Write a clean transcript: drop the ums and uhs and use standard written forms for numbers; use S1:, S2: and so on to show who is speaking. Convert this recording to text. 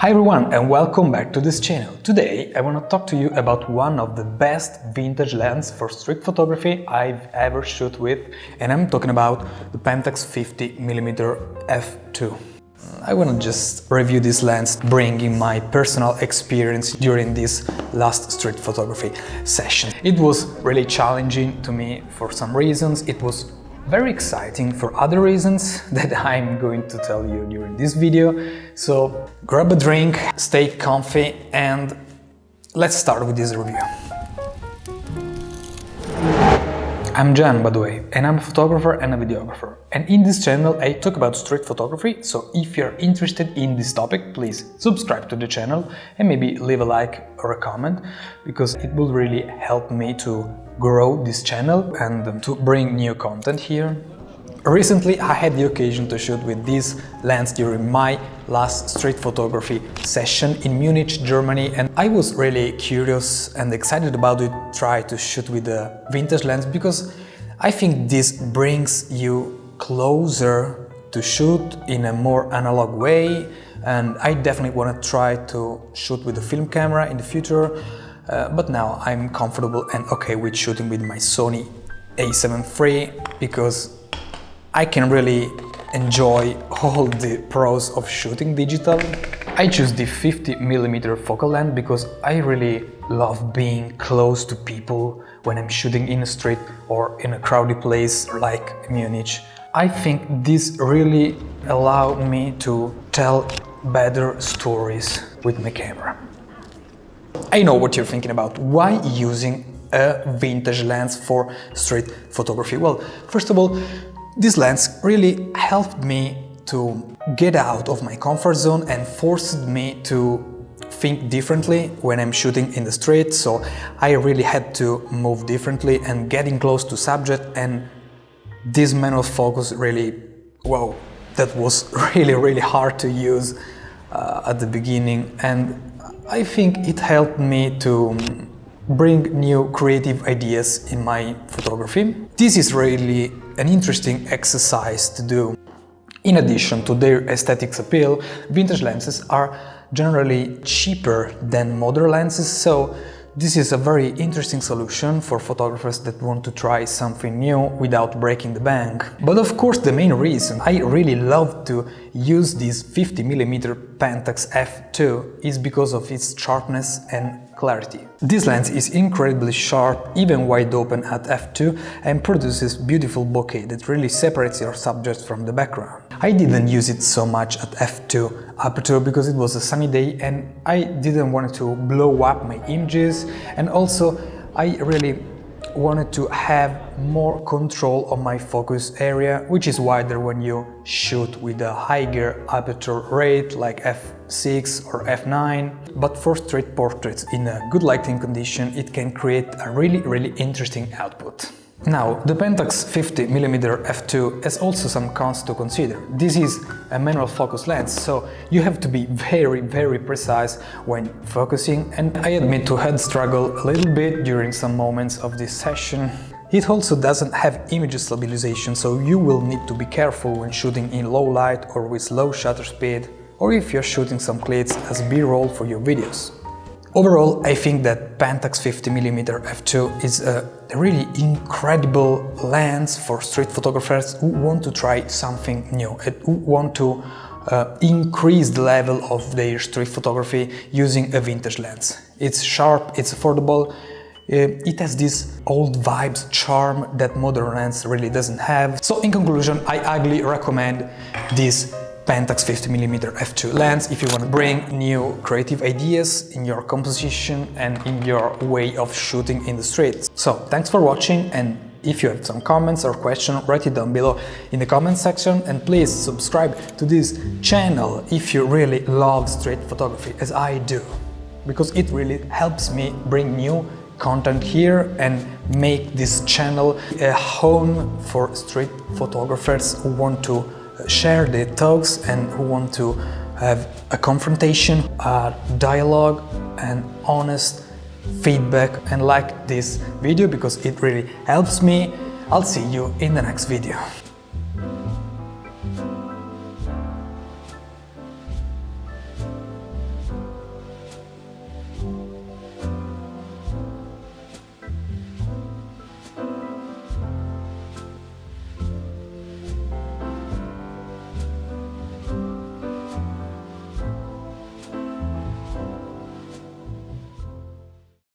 S1: Hi everyone and welcome back to this channel. Today I want to talk to you about one of the best vintage lens for street photography I've ever shot with, and I'm talking about the Pentax 50mm f2. I want to just review this lens, bringing my personal experience during this last street photography session. It was really challenging to me for some reasons. It was very exciting for other reasons that I'm going to tell you during this video. So grab a drink, stay comfy, and let's start with this review. I'm Jan, by the way, and I'm a photographer and a videographer. And in this channel I talk about street photography, so if you're interested in this topic, please subscribe to the channel and maybe leave a like or a comment, because it will really help me to grow this channel and to bring new content here. Recently I had the occasion to shoot with this lens during my last street photography session in Munich, Germany, and I was really curious and excited about it, try to shoot with a vintage lens, because I think this brings you closer to shoot in a more analog way, and I definitely want to try to shoot with a film camera in the future, but now I'm comfortable and okay with shooting with my Sony a7 III, because I can really enjoy all the pros of shooting digital. I choose the 50mm focal length because I really love being close to people when I'm shooting in a street or in a crowded place like Munich. I think this really allowed me to tell better stories with my camera. I know what you're thinking about. Why using a vintage lens for street photography? Well, first of all, this lens really helped me to get out of my comfort zone and forced me to think differently when I'm shooting in the street, so I really had to move differently and getting close to subject, and this manual focus really, wow, that was really hard to use at the beginning, and I think it helped me to bring new creative ideas in my photography. This is really an interesting exercise to do. In addition to their aesthetics appeal, vintage lenses are generally cheaper than modern lenses, so this is a very interesting solution for photographers that want to try something new without breaking the bank. But of course the main reason I really love to use this 50mm Pentax f2 is because of its sharpness and clarity. This lens is incredibly sharp, even wide open at f2, and produces beautiful bokeh that really separates your subject from the background. I didn't use it so much at f2 aperture because it was a sunny day and I didn't want to blow up my images, and also I really wanted to have more control on my focus area, which is wider when you shoot with a higher aperture rate like f6 or f9, but for street portraits in a good lighting condition it can create a really interesting output. Now, the Pentax 50mm f2 has also some cons to consider. This is a manual focus lens, so you have to be very precise when focusing, and I admit to had struggled a little bit during some moments of this session. It also doesn't have image stabilization, so you will need to be careful when shooting in low light or with low shutter speed, or if you're shooting some clips as B-roll for your videos. Overall, I think that Pentax 50mm f2 is a really incredible lens for street photographers who want to try something new, who want to increase the level of their street photography using a vintage lens. It's sharp, it's affordable, it has this old vibes charm that modern lens really doesn't have. So in conclusion, I highly recommend this Pentax 50mm f2 lens if you want to bring new creative ideas in your composition and in your way of shooting in the streets. So thanks for watching, and if you have some comments or questions, write it down below in the comment section, and please subscribe to this channel if you really love street photography as I do, because it really helps me bring new content here and make this channel a home for street photographers who want to share their thoughts and who want to have a confrontation, a dialogue and honest feedback, and like this video because it really helps me. I'll see you in the next video.